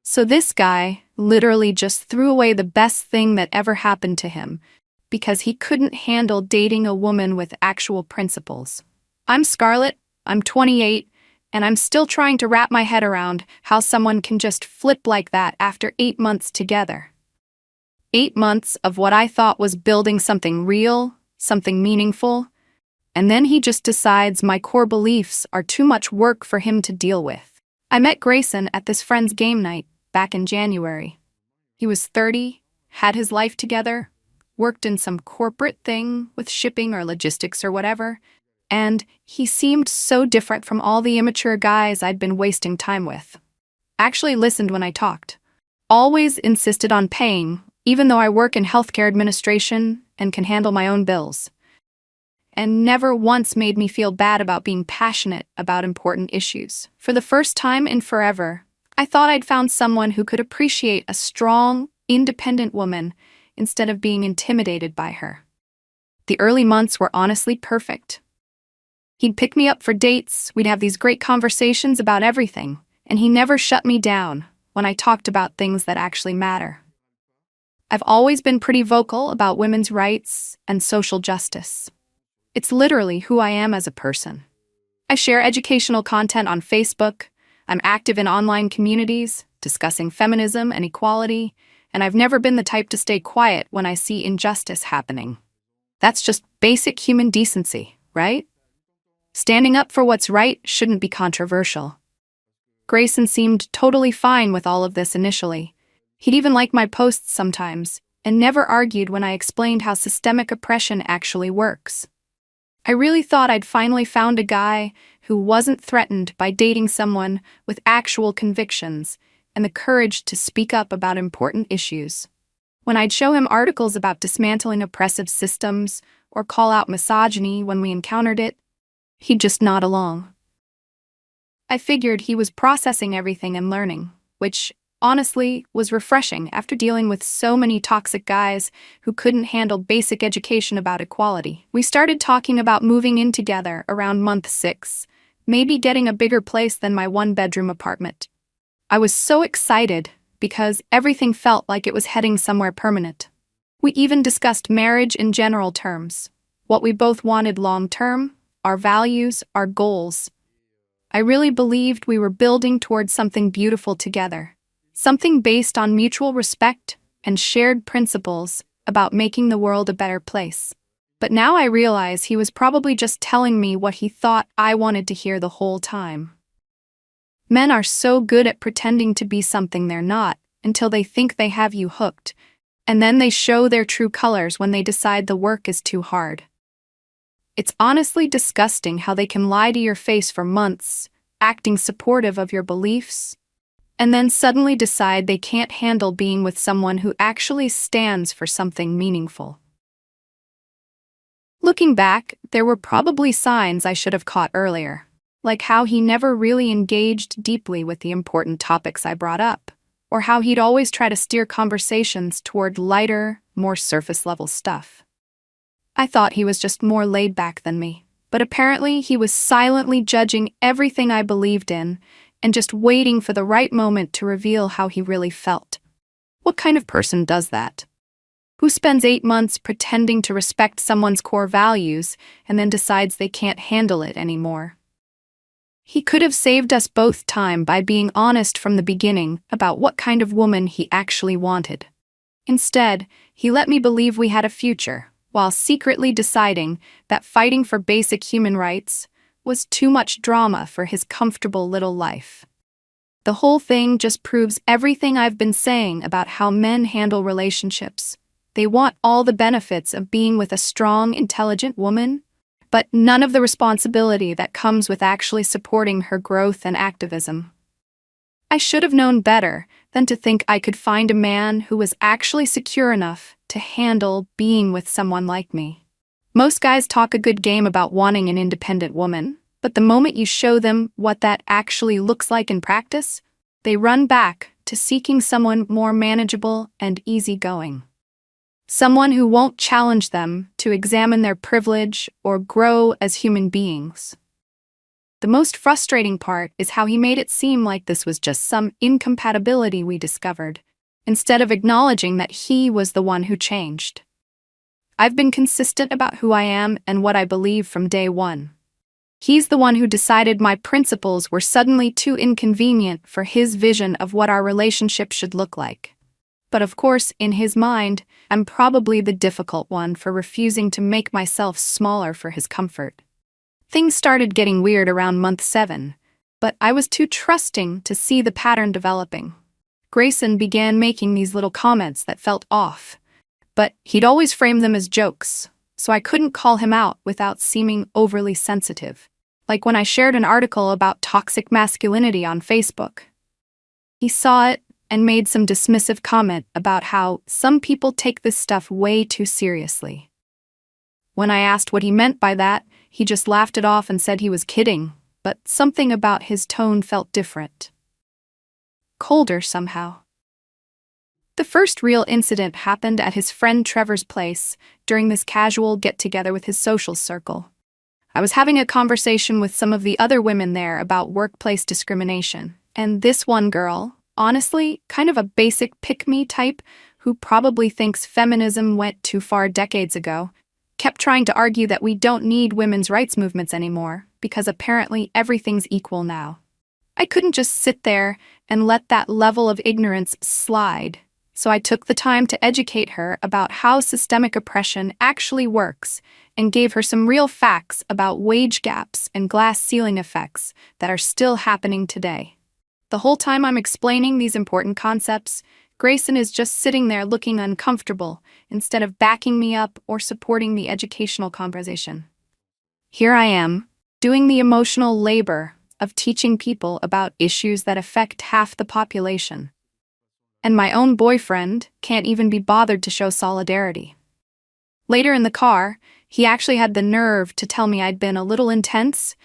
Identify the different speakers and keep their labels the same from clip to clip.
Speaker 1: So this guy literally just threw away the best thing that ever happened to him because he couldn't handle dating a woman with actual principles. I'm Scarlett, I'm 28, and I'm still trying to wrap my head around how someone can just flip like that after 8 months together. 8 months of what I thought was building something real, something meaningful, and then he just decides my core beliefs are too much work for him to deal with. I met Grayson at this friend's game night back in January. He was 30, had his life together, worked in some corporate thing with shipping or logistics or whatever, and he seemed so different from all the immature guys I'd been wasting time with. Actually listened when I talked. Always insisted on paying, even though I work in healthcare administration and can handle my own bills. And never once made me feel bad about being passionate about important issues. For the first time in forever, I thought I'd found someone who could appreciate a strong, independent woman instead of being intimidated by her. The early months were honestly perfect. He'd pick me up for dates, we'd have these great conversations about everything, and he never shut me down when I talked about things that actually matter. I've always been pretty vocal about women's rights and social justice. It's literally who I am as a person. I share educational content on Facebook, I'm active in online communities, discussing feminism and equality, and I've never been the type to stay quiet when I see injustice happening. That's just basic human decency, right? Standing up for what's right shouldn't be controversial. Grayson seemed totally fine with all of this initially. He'd even like my posts sometimes, and never argued when I explained how systemic oppression actually works. I really thought I'd finally found a guy who wasn't threatened by dating someone with actual convictions and the courage to speak up about important issues. When I'd show him articles about dismantling oppressive systems or call out misogyny when we encountered it, he'd just nod along. I figured he was processing everything and learning, which, honestly, was refreshing after dealing with so many toxic guys who couldn't handle basic education about equality. We started talking about moving in together around month 6, maybe getting a bigger place than my one-bedroom apartment. I was so excited because everything felt like it was heading somewhere permanent. We even discussed marriage in general terms, what we both wanted long-term, our values, our goals. I really believed we were building towards something beautiful together. Something based on mutual respect and shared principles about making the world a better place. But now I realize he was probably just telling me what he thought I wanted to hear the whole time. Men are so good at pretending to be something they're not until they think they have you hooked, and then they show their true colors when they decide the work is too hard. It's honestly disgusting how they can lie to your face for months, acting supportive of your beliefs, and then suddenly decide they can't handle being with someone who actually stands for something meaningful. Looking back, there were probably signs I should have caught earlier, like how he never really engaged deeply with the important topics I brought up, or how he'd always try to steer conversations toward lighter, more surface-level stuff. I thought he was just more laid back than me, but apparently he was silently judging everything I believed in and just waiting for the right moment to reveal how he really felt. What kind of person does that? Who spends 8 months pretending to respect someone's core values and then decides they can't handle it anymore? He could have saved us both time by being honest from the beginning about what kind of woman he actually wanted. Instead, he let me believe we had a future, while secretly deciding that fighting for basic human rights was too much drama for his comfortable little life. The whole thing just proves everything I've been saying about how men handle relationships. They want all the benefits of being with a strong, intelligent woman, but none of the responsibility that comes with actually supporting her growth and activism. I should have known better than to think I could find a man who was actually secure enough to handle being with someone like me. Most guys talk a good game about wanting an independent woman, but the moment you show them what that actually looks like in practice, they run back to seeking someone more manageable and easygoing. Someone who won't challenge them to examine their privilege or grow as human beings. The most frustrating part is how he made it seem like this was just some incompatibility we discovered, instead of acknowledging that he was the one who changed. I've been consistent about who I am and what I believe from day one. He's the one who decided my principles were suddenly too inconvenient for his vision of what our relationship should look like. But of course, in his mind, I'm probably the difficult one for refusing to make myself smaller for his comfort. Things started getting weird around month 7, but I was too trusting to see the pattern developing. Grayson began making these little comments that felt off, but he'd always frame them as jokes, so I couldn't call him out without seeming overly sensitive. Like when I shared an article about toxic masculinity on Facebook. He saw it and made some dismissive comment about how some people take this stuff way too seriously. When I asked what he meant by that, he just laughed it off and said he was kidding, but something about his tone felt different. Colder somehow. The first real incident happened at his friend Trevor's place during this casual get-together with his social circle. I was having a conversation with some of the other women there about workplace discrimination, and this one girl, honestly, kind of a basic pick-me type who probably thinks feminism went too far decades ago, kept trying to argue that we don't need women's rights movements anymore because apparently everything's equal now. I couldn't just sit there and let that level of ignorance slide, so I took the time to educate her about how systemic oppression actually works and gave her some real facts about wage gaps and glass ceiling effects that are still happening today. The whole time I'm explaining these important concepts, Grayson is just sitting there looking uncomfortable instead of backing me up or supporting the educational conversation. Here I am, doing the emotional labor of teaching people about issues that affect half the population. And my own boyfriend can't even be bothered to show solidarity. Later in the car, he actually had the nerve to tell me I'd been a little intense,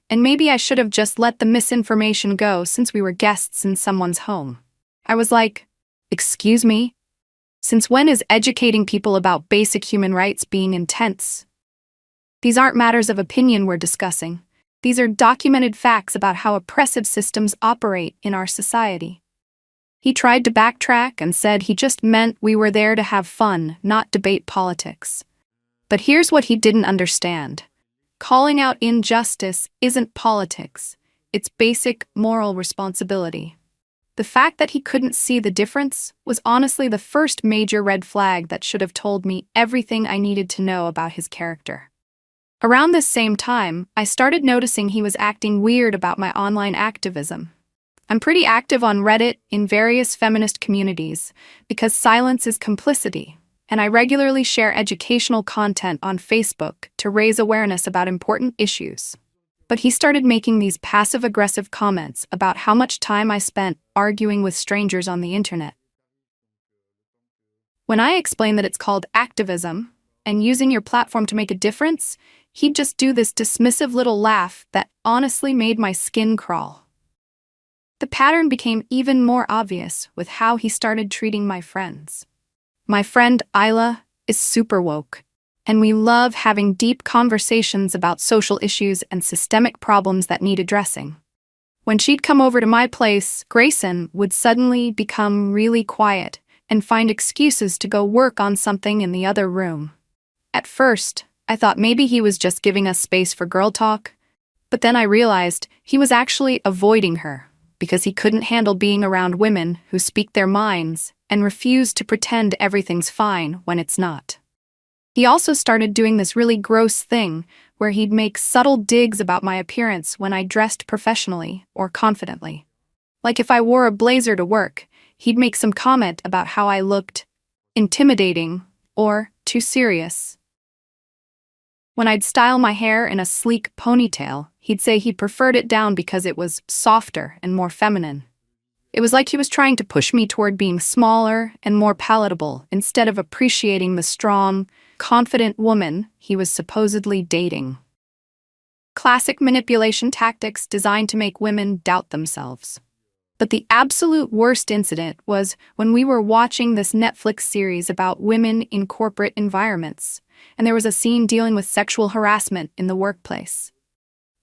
Speaker 1: and maybe I should have just let the misinformation go since we were guests in someone's home. I was like, excuse me? Since when is educating people about basic human rights being intense? These aren't matters of opinion we're discussing. These are documented facts about how oppressive systems operate in our society. He tried to backtrack and said he just meant we were there to have fun, not debate politics. But here's what he didn't understand. Calling out injustice isn't politics. It's basic moral responsibility. The fact that he couldn't see the difference was honestly the first major red flag that should have told me everything I needed to know about his character. Around this same time, I started noticing he was acting weird about my online activism. I'm pretty active on Reddit in various feminist communities because silence is complicity, and I regularly share educational content on Facebook to raise awareness about important issues. But he started making these passive-aggressive comments about how much time I spent arguing with strangers on the internet. When I explained that it's called activism and using your platform to make a difference, he'd just do this dismissive little laugh that honestly made my skin crawl. The pattern became even more obvious with how he started treating my friends. My friend Isla is super woke, and we love having deep conversations about social issues and systemic problems that need addressing. When she'd come over to my place, Grayson would suddenly become really quiet and find excuses to go work on something in the other room. At first, I thought maybe he was just giving us space for girl talk, but then I realized he was actually avoiding her because he couldn't handle being around women who speak their minds and refuse to pretend everything's fine when it's not. He also started doing this really gross thing where he'd make subtle digs about my appearance when I dressed professionally or confidently. Like if I wore a blazer to work, he'd make some comment about how I looked intimidating or too serious. When I'd style my hair in a sleek ponytail, he'd say he preferred it down because it was softer and more feminine. It was like he was trying to push me toward being smaller and more palatable instead of appreciating the strong, confident woman he was supposedly dating. Classic manipulation tactics designed to make women doubt themselves. But the absolute worst incident was when we were watching this Netflix series about women in corporate environments, and there was a scene dealing with sexual harassment in the workplace.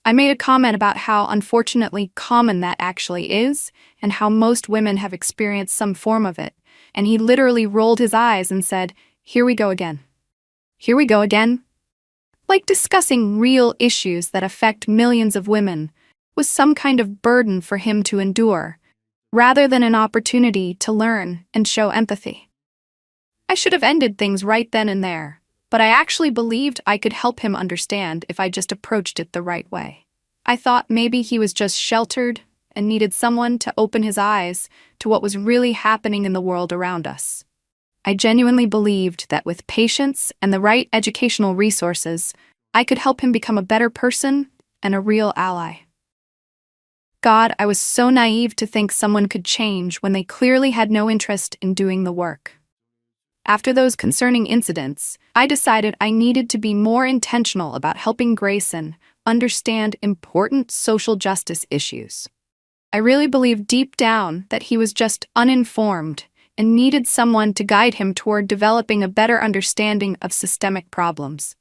Speaker 1: I made a comment about how unfortunately common that actually is, and how most women have experienced some form of it, and he literally rolled his eyes and said, "Here we go again. Here we go again." Like discussing real issues that affect millions of women was some kind of burden for him to endure, rather than an opportunity to learn and show empathy. I should have ended things right then and there, but I actually believed I could help him understand if I just approached it the right way. I thought maybe he was just sheltered and needed someone to open his eyes to what was really happening in the world around us. I genuinely believed that with patience and the right educational resources, I could help him become a better person and a real ally. God, I was so naive to think someone could change when they clearly had no interest in doing the work. After those concerning incidents, I decided I needed to be more intentional about helping Grayson understand important social justice issues. I really believed deep down that he was just uninformed and needed someone to guide him toward developing a better understanding of systemic problems.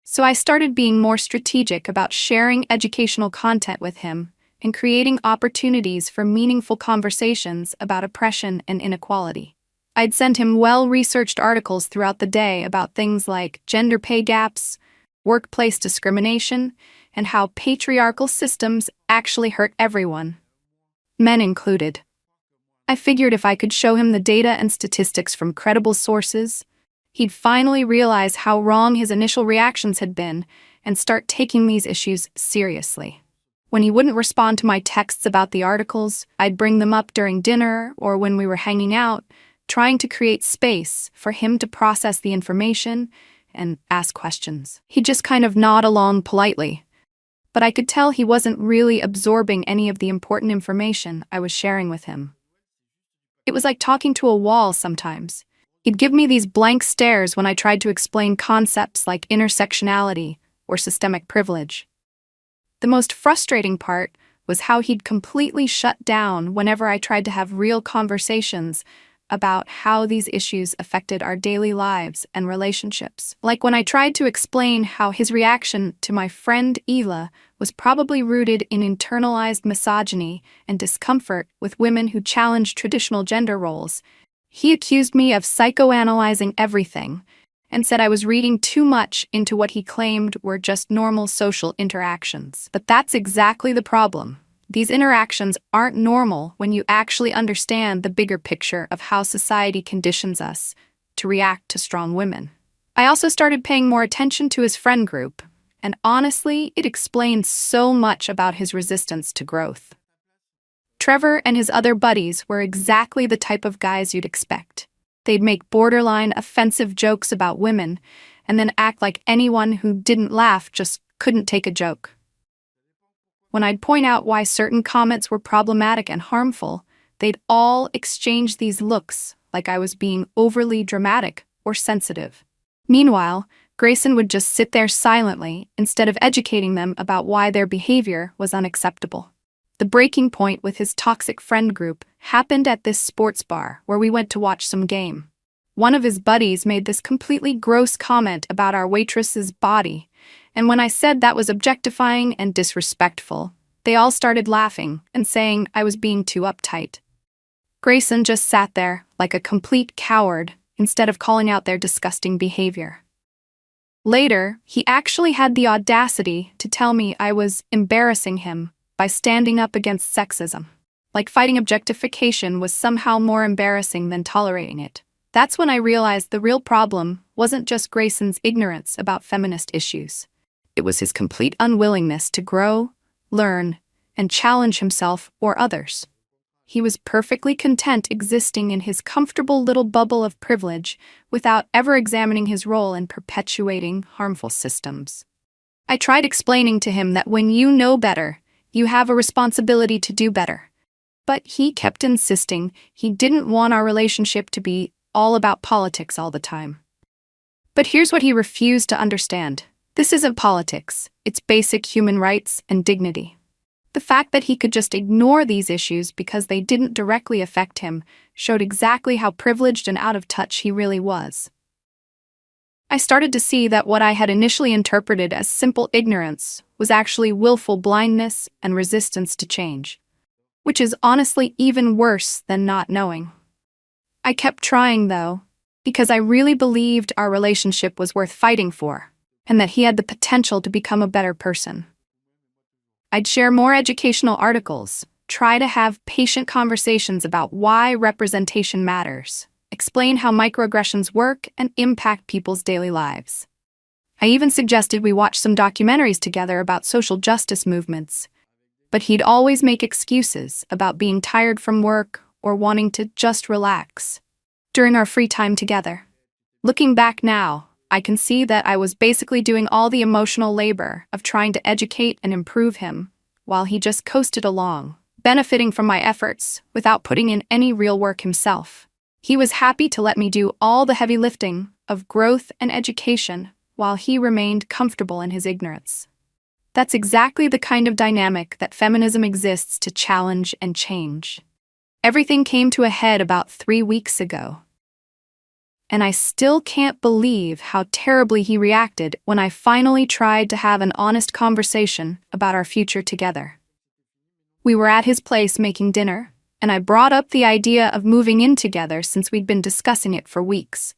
Speaker 1: So I started being more strategic about sharing educational content with him and creating opportunities for meaningful conversations about oppression and inequality. I'd send him well-researched articles throughout the day about things like gender pay gaps, workplace discrimination, and how patriarchal systems actually hurt everyone, men included. I figured if I could show him the data and statistics from credible sources, he'd finally realize how wrong his initial reactions had been and start taking these issues seriously. When he wouldn't respond to my texts about the articles, I'd bring them up during dinner or when we were hanging out, trying to create space for him to process the information and ask questions. He'd just kind of nod along politely, but I could tell he wasn't really absorbing any of the important information I was sharing with him. It was like talking to a wall sometimes. He'd give me these blank stares when I tried to explain concepts like intersectionality or systemic privilege. The most frustrating part was how he'd completely shut down whenever I tried to have real conversations about how these issues affected our daily lives and relationships. Like when I tried to explain how his reaction to my friend Ela was probably rooted in internalized misogyny and discomfort with women who challenged traditional gender roles, he accused me of psychoanalyzing everything and said I was reading too much into what he claimed were just normal social interactions. But that's exactly the problem. These interactions aren't normal when you actually understand the bigger picture of how society conditions us to react to strong women. I also started paying more attention to his friend group, and honestly, it explains so much about his resistance to growth. Trevor and his other buddies were exactly the type of guys you'd expect. They'd make borderline offensive jokes about women, and then act like anyone who didn't laugh just couldn't take a joke. When I'd point out why certain comments were problematic and harmful, they'd all exchange these looks like I was being overly dramatic or sensitive. Meanwhile, Grayson would just sit there silently instead of educating them about why their behavior was unacceptable. The breaking point with his toxic friend group happened at this sports bar where we went to watch some game. One of his buddies made this completely gross comment about our waitress's body, and when I said that was objectifying and disrespectful, they all started laughing and saying I was being too uptight. Grayson just sat there like a complete coward instead of calling out their disgusting behavior. Later, he actually had the audacity to tell me I was embarrassing him by standing up against sexism. Like fighting objectification was somehow more embarrassing than tolerating it. That's when I realized the real problem wasn't just Grayson's ignorance about feminist issues. It was his complete unwillingness to grow, learn, and challenge himself or others. He was perfectly content existing in his comfortable little bubble of privilege without ever examining his role in perpetuating harmful systems. I tried explaining to him that when you know better, you have a responsibility to do better. But he kept insisting he didn't want our relationship to be all about politics all the time. But here's what he refused to understand. This isn't politics, it's basic human rights and dignity. The fact that he could just ignore these issues because they didn't directly affect him showed exactly how privileged and out of touch he really was. I started to see that what I had initially interpreted as simple ignorance was was actually willful blindness and resistance to change, which is honestly even worse than not knowing. I kept trying, though, because I really believed our relationship was worth fighting for, and that he had the potential to become a better person. I'd share more educational articles, try to have patient conversations about why representation matters, explain how microaggressions work and impact people's daily lives. I even suggested we watch some documentaries together about social justice movements, but he'd always make excuses about being tired from work or wanting to just relax during our free time together. Looking back now, I can see that I was basically doing all the emotional labor of trying to educate and improve him, while he just coasted along, benefiting from my efforts without putting in any real work himself. He was happy to let me do all the heavy lifting of growth and education while he remained comfortable in his ignorance. That's exactly the kind of dynamic that feminism exists to challenge and change. Everything came to a head about 3 weeks ago, and I still can't believe how terribly he reacted when I finally tried to have an honest conversation about our future together. We were at his place making dinner, and I brought up the idea of moving in together since we'd been discussing it for weeks.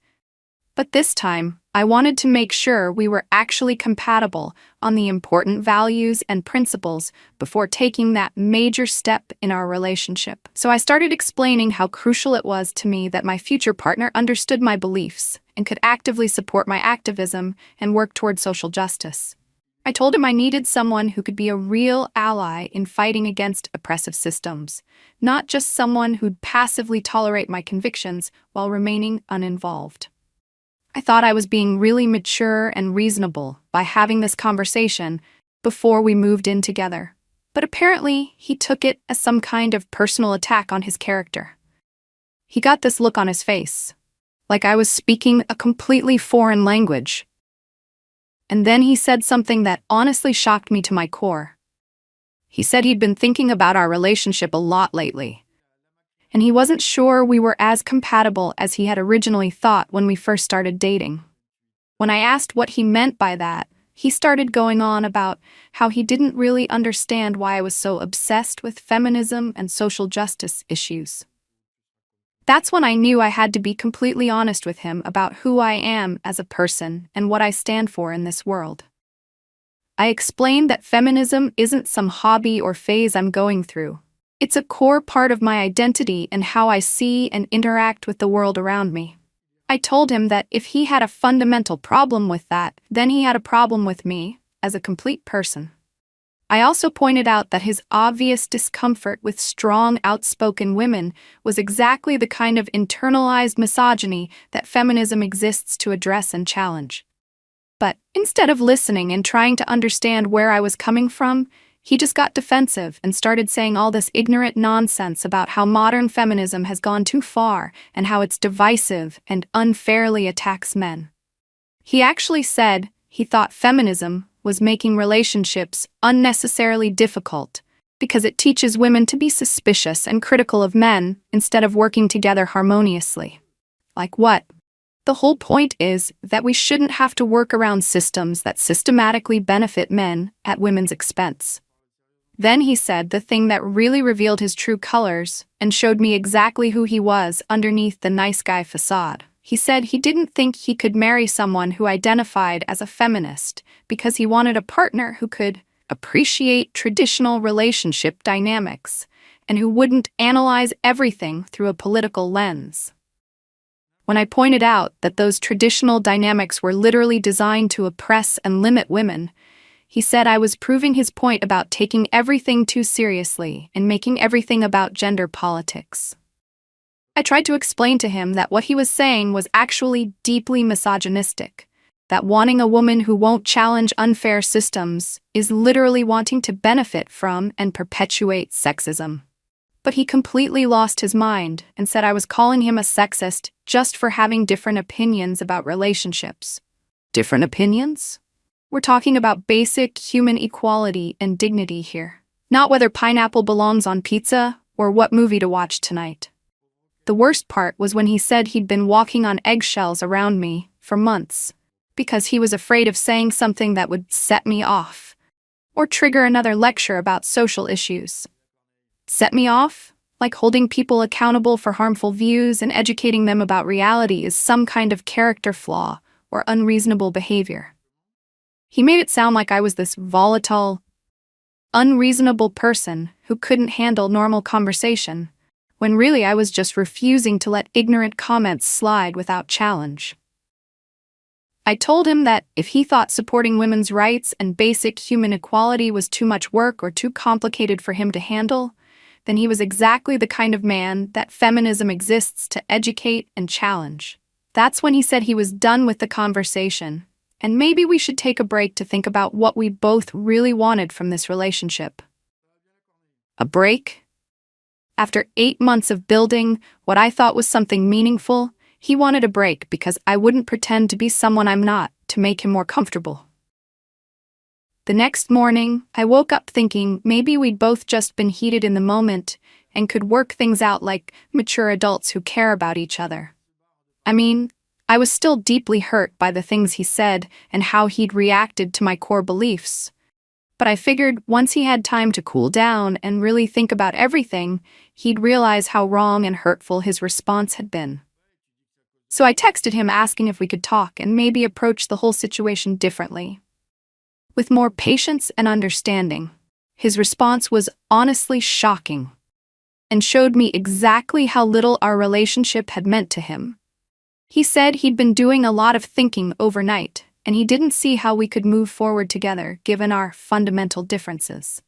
Speaker 1: But this time, I wanted to make sure we were actually compatible on the important values and principles before taking that major step in our relationship. So I started explaining how crucial it was to me that my future partner understood my beliefs and could actively support my activism and work toward social justice. I told him I needed someone who could be a real ally in fighting against oppressive systems, not just someone who'd passively tolerate my convictions while remaining uninvolved. I thought I was being really mature and reasonable by having this conversation before we moved in together. But apparently, he took it as some kind of personal attack on his character. He got this look on his face, like I was speaking a completely foreign language. And then he said something that honestly shocked me to my core. He said he'd been thinking about our relationship a lot lately, and he wasn't sure we were as compatible as he had originally thought when we first started dating. When I asked what he meant by that, he started going on about how he didn't really understand why I was so obsessed with feminism and social justice issues. That's when I knew I had to be completely honest with him about who I am as a person and what I stand for in this world. I explained that feminism isn't some hobby or phase I'm going through. It's a core part of my identity and how I see and interact with the world around me. I told him that if he had a fundamental problem with that, then he had a problem with me as a complete person. I also pointed out that his obvious discomfort with strong, outspoken women was exactly the kind of internalized misogyny that feminism exists to address and challenge. But instead of listening and trying to understand where I was coming from, he just got defensive and started saying all this ignorant nonsense about how modern feminism has gone too far and how it's divisive and unfairly attacks men. He actually said he thought feminism was making relationships unnecessarily difficult because it teaches women to be suspicious and critical of men instead of working together harmoniously. Like what? The whole point is that we shouldn't have to work around systems that systematically benefit men at women's expense. Then he said the thing that really revealed his true colors and showed me exactly who he was underneath the nice guy facade. He said he didn't think he could marry someone who identified as a feminist because he wanted a partner who could appreciate traditional relationship dynamics and who wouldn't analyze everything through a political lens. When I pointed out that those traditional dynamics were literally designed to oppress and limit women, he said I was proving his point about taking everything too seriously and making everything about gender politics. I tried to explain to him that what he was saying was actually deeply misogynistic, that wanting a woman who won't challenge unfair systems is literally wanting to benefit from and perpetuate sexism. But he completely lost his mind and said I was calling him a sexist just for having different opinions about relationships. Different opinions? We're talking about basic human equality and dignity here, not whether pineapple belongs on pizza or what movie to watch tonight. The worst part was when he said he'd been walking on eggshells around me for months because he was afraid of saying something that would set me off. or trigger another lecture about social issues. Set me off? Like holding people accountable for harmful views and educating them about reality is some kind of character flaw or unreasonable behavior. He made it sound like I was this volatile, unreasonable person who couldn't handle normal conversation, when really I was just refusing to let ignorant comments slide without challenge. I told him that if he thought supporting women's rights and basic human equality was too much work or too complicated for him to handle, then he was exactly the kind of man that feminism exists to educate and challenge. That's when he said he was done with the conversation, and maybe we should take a break to think about what we both really wanted from this relationship. A break? After 8 months of building what I thought was something meaningful, he wanted a break because I wouldn't pretend to be someone I'm not to make him more comfortable. The next morning, I woke up thinking maybe we'd both just been heated in the moment and could work things out like mature adults who care about each other. I mean, I was still deeply hurt by the things he said and how he'd reacted to my core beliefs. But I figured once he had time to cool down and really think about everything, he'd realize how wrong and hurtful his response had been. So I texted him asking if we could talk and maybe approach the whole situation differently, with more patience and understanding. His response was honestly shocking and showed me exactly how little our relationship had meant to him. He said he'd been doing a lot of thinking overnight, and he didn't see how we could move forward together given our fundamental differences.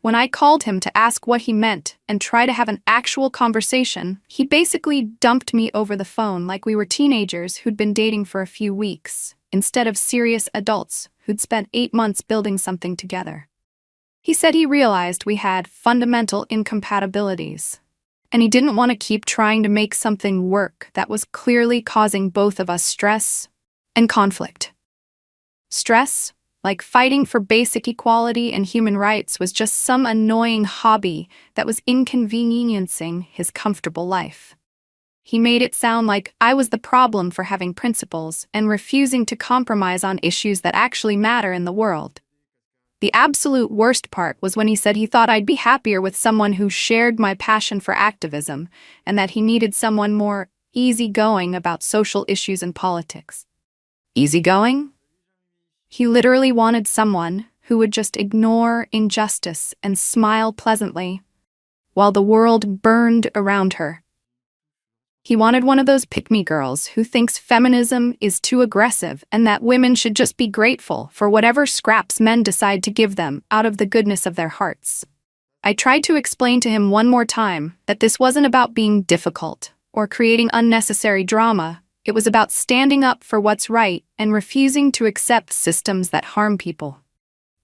Speaker 1: When I called him to ask what he meant and try to have an actual conversation, he basically dumped me over the phone like we were teenagers who'd been dating for a few weeks, instead of serious adults who'd spent 8 months building something together. He said he realized we had fundamental incompatibilities, and he didn't want to keep trying to make something work that was clearly causing both of us stress and conflict. Stress, like fighting for basic equality and human rights, was just some annoying hobby that was inconveniencing his comfortable life. He made it sound like I was the problem for having principles and refusing to compromise on issues that actually matter in the world. The absolute worst part was when he said he thought I'd be happier with someone who shared my passion for activism and that he needed someone more easygoing about social issues and politics. Easygoing? He literally wanted someone who would just ignore injustice and smile pleasantly while the world burned around her. He wanted one of those pick-me girls who thinks feminism is too aggressive and that women should just be grateful for whatever scraps men decide to give them out of the goodness of their hearts. I tried to explain to him one more time that this wasn't about being difficult or creating unnecessary drama. It was about standing up for what's right and refusing to accept systems that harm people.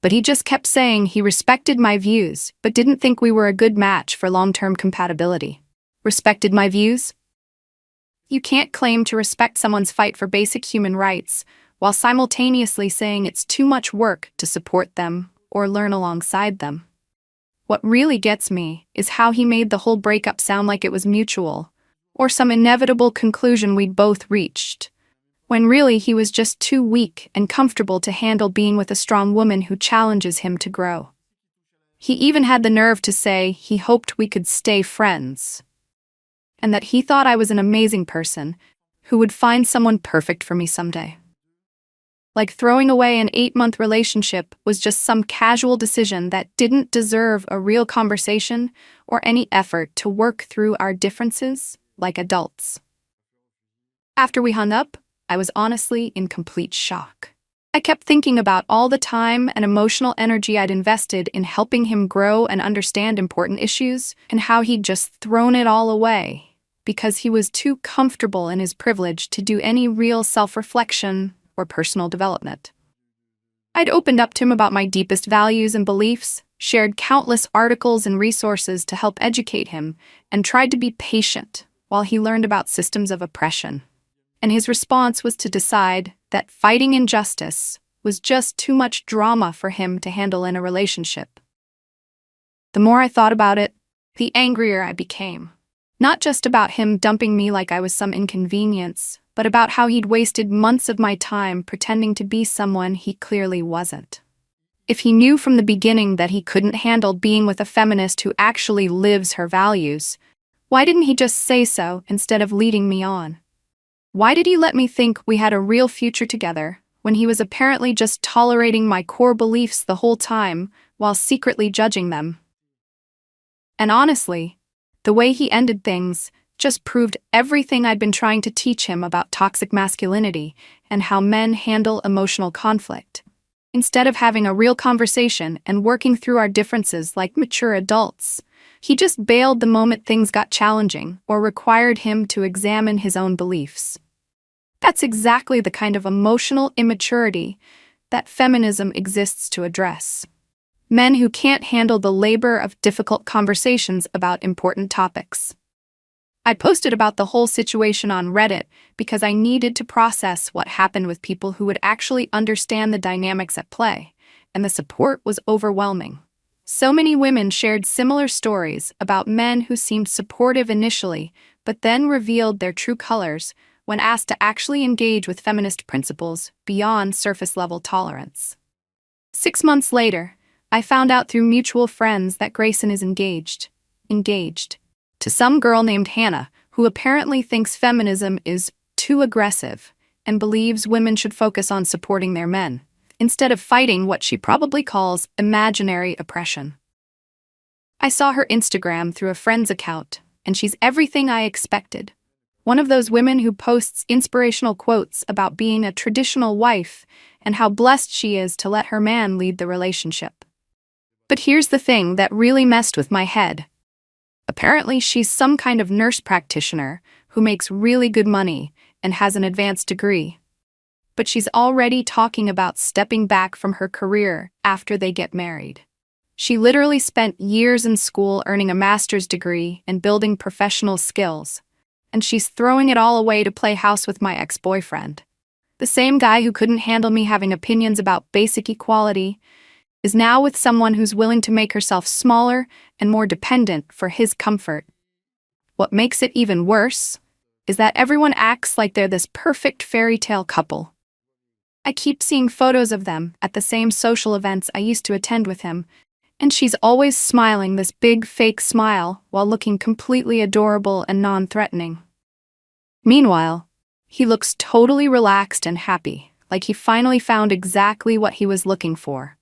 Speaker 1: But he just kept saying he respected my views but didn't think we were a good match for long-term compatibility. Respected my views? You can't claim to respect someone's fight for basic human rights while simultaneously saying it's too much work to support them or learn alongside them. What really gets me is how he made the whole breakup sound like it was mutual, or some inevitable conclusion we'd both reached, when really he was just too weak and comfortable to handle being with a strong woman who challenges him to grow. He even had the nerve to say he hoped we could stay friends, and that he thought I was an amazing person who would find someone perfect for me someday. Like throwing away an 8-month relationship was just some casual decision that didn't deserve a real conversation or any effort to work through our differences like adults. After we hung up, I was honestly in complete shock. I kept thinking about all the time and emotional energy I'd invested in helping him grow and understand important issues, and how he'd just thrown it all away because he was too comfortable in his privilege to do any real self-reflection or personal development. I'd opened up to him about my deepest values and beliefs, shared countless articles and resources to help educate him, and tried to be patient while he learned about systems of oppression. And his response was to decide that fighting injustice was just too much drama for him to handle in a relationship. The more I thought about it, the angrier I became. Not just about him dumping me like I was some inconvenience, but about how he'd wasted months of my time pretending to be someone he clearly wasn't. If he knew from the beginning that he couldn't handle being with a feminist who actually lives her values, why didn't he just say so instead of leading me on? Why did he let me think we had a real future together when he was apparently just tolerating my core beliefs the whole time while secretly judging them? And honestly, the way he ended things just proved everything I'd been trying to teach him about toxic masculinity and how men handle emotional conflict. Instead of having a real conversation and working through our differences like mature adults, he just bailed the moment things got challenging or required him to examine his own beliefs. That's exactly the kind of emotional immaturity that feminism exists to address. Men who can't handle the labor of difficult conversations about important topics. I posted about the whole situation on Reddit because I needed to process what happened with people who would actually understand the dynamics at play, and the support was overwhelming. So many women shared similar stories about men who seemed supportive initially, but then revealed their true colors when asked to actually engage with feminist principles beyond surface-level tolerance. 6 months later, I found out through mutual friends that Grayson is engaged to some girl named Hannah, who apparently thinks feminism is too aggressive and believes women should focus on supporting their men, instead of fighting what she probably calls imaginary oppression. I saw her Instagram through a friend's account, and she's everything I expected. One of those women who posts inspirational quotes about being a traditional wife and how blessed she is to let her man lead the relationship. But here's the thing that really messed with my head. Apparently, she's some kind of nurse practitioner who makes really good money and has an advanced degree. But she's already talking about stepping back from her career after they get married. She literally spent years in school earning a master's degree and building professional skills, and she's throwing it all away to play house with my ex-boyfriend. The same guy who couldn't handle me having opinions about basic equality is now with someone who's willing to make herself smaller and more dependent for his comfort. What makes it even worse is that everyone acts like they're this perfect fairy tale couple. I keep seeing photos of them at the same social events I used to attend with him, and she's always smiling this big fake smile while looking completely adorable and non-threatening. Meanwhile, he looks totally relaxed and happy, like he finally found exactly what he was looking for.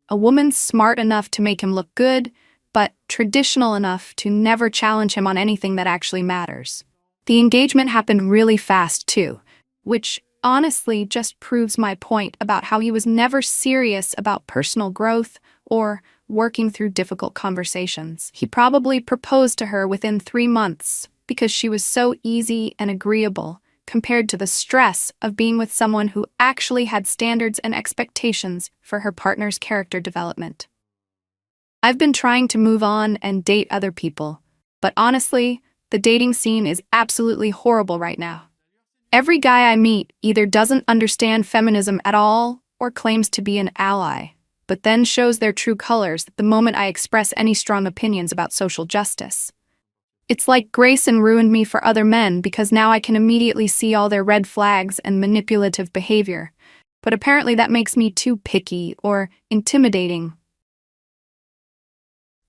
Speaker 1: A woman smart enough to make him look good, but traditional enough to never challenge him on anything that actually matters. The engagement happened really fast, too, which honestly just proves my point about how he was never serious about personal growth or working through difficult conversations. He probably proposed to her within 3 months because she was so easy and agreeable, compared to the stress of being with someone who actually had standards and expectations for her partner's character development. I've been trying to move on and date other people, but honestly, the dating scene is absolutely horrible right now. Every guy I meet either doesn't understand feminism at all or claims to be an ally, but then shows their true colors the moment I express any strong opinions about social justice. It's like Grayson ruined me for other men because now I can immediately see all their red flags and manipulative behavior, but apparently that makes me too picky or intimidating,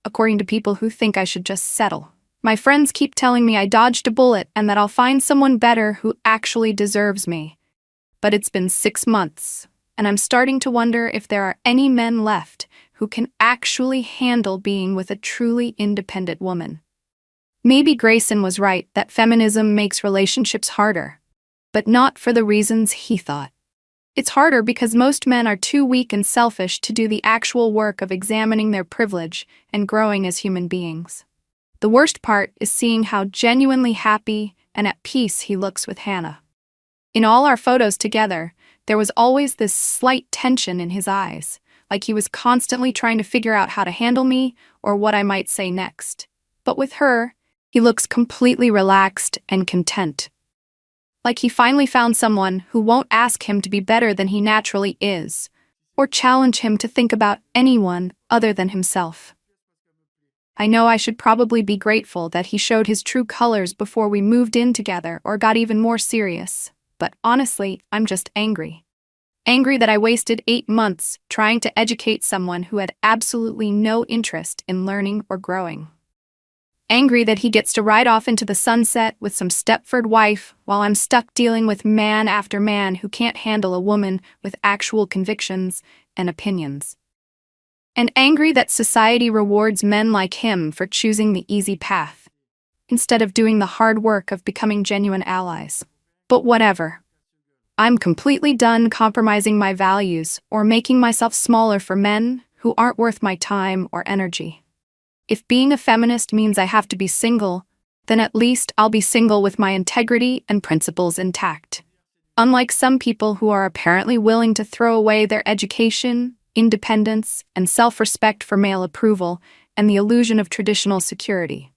Speaker 1: according to people who think I should just settle. My friends keep telling me I dodged a bullet and that I'll find someone better who actually deserves me. But it's been 6 months, and I'm starting to wonder if there are any men left who can actually handle being with a truly independent woman. Maybe Grayson was right that feminism makes relationships harder, but not for the reasons he thought. It's harder because most men are too weak and selfish to do the actual work of examining their privilege and growing as human beings. The worst part is seeing how genuinely happy and at peace he looks with Hannah. In all our photos together, there was always this slight tension in his eyes, like he was constantly trying to figure out how to handle me or what I might say next. But with her, he looks completely relaxed and content. Like he finally found someone who won't ask him to be better than he naturally is, or challenge him to think about anyone other than himself. I know I should probably be grateful that he showed his true colors before we moved in together or got even more serious, but honestly, I'm just angry. Angry that I wasted 8 months trying to educate someone who had absolutely no interest in learning or growing. Angry that he gets to ride off into the sunset with some Stepford wife while I'm stuck dealing with man after man who can't handle a woman with actual convictions and opinions. And angry that society rewards men like him for choosing the easy path, instead of doing the hard work of becoming genuine allies. But whatever. I'm completely done compromising my values or making myself smaller for men who aren't worth my time or energy. If being a feminist means I have to be single, then at least I'll be single with my integrity and principles intact. Unlike some people who are apparently willing to throw away their education, independence, and self-respect for male approval and the illusion of traditional security.